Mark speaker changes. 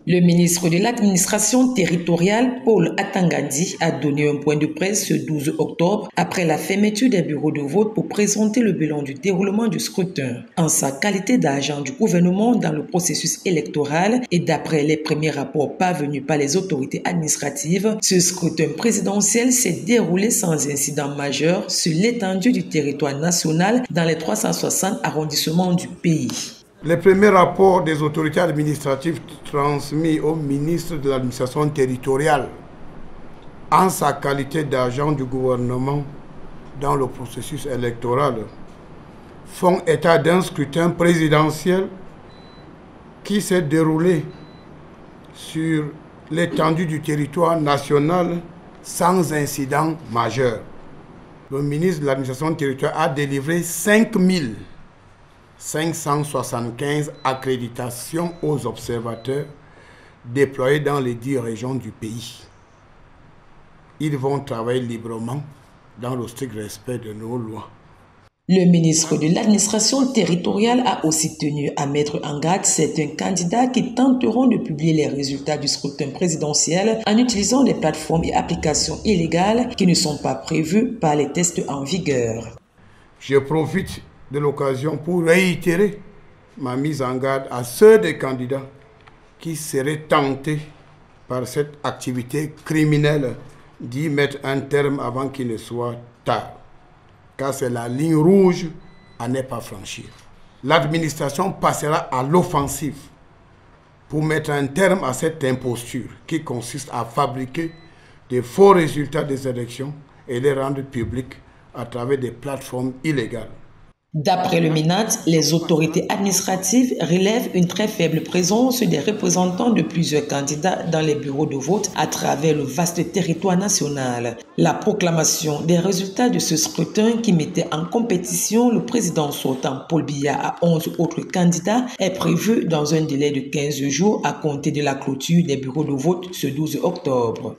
Speaker 1: Le ministre de l'administration territoriale, Paul Atangadi, a donné un point de presse ce 12 octobre après la fermeture des bureaux de vote pour présenter le bilan du déroulement du scrutin. En sa qualité d'agent du gouvernement dans le processus électoral et d'après les premiers rapports parvenus par les autorités administratives, ce scrutin présidentiel s'est déroulé sans incident majeur sur l'étendue du territoire national dans les 360 arrondissements du pays.
Speaker 2: Les premiers rapports des autorités administratives transmis au ministre de l'administration territoriale en sa qualité d'agent du gouvernement dans le processus électoral font état d'un scrutin présidentiel qui s'est déroulé sur l'étendue du territoire national sans incident majeur. Le ministre de l'administration territoriale a délivré 575 accréditations aux observateurs déployés dans les 10 régions du pays. Ils vont travailler librement dans le strict respect de nos lois.
Speaker 1: Le ministre de l'administration territoriale a aussi tenu à mettre en garde certains candidats qui tenteront de publier les résultats du scrutin présidentiel en utilisant des plateformes et applications illégales qui ne sont pas prévues par les tests en vigueur.
Speaker 2: Je profite de l'occasion pour réitérer ma mise en garde à ceux des candidats qui seraient tentés par cette activité criminelle d'y mettre un terme avant qu'il ne soit tard, car c'est la ligne rouge à ne pas franchir. L'administration passera à l'offensive pour mettre un terme à cette imposture qui consiste à fabriquer de faux résultats des élections et les rendre publics à travers des plateformes illégales.
Speaker 1: D'après le MINAT, les autorités administratives relèvent une très faible présence des représentants de plusieurs candidats dans les bureaux de vote à travers le vaste territoire national. La proclamation des résultats de ce scrutin qui mettait en compétition le président sortant Paul Biya à 11 autres candidats est prévue dans un délai de 15 jours à compter de la clôture des bureaux de vote ce 12 octobre.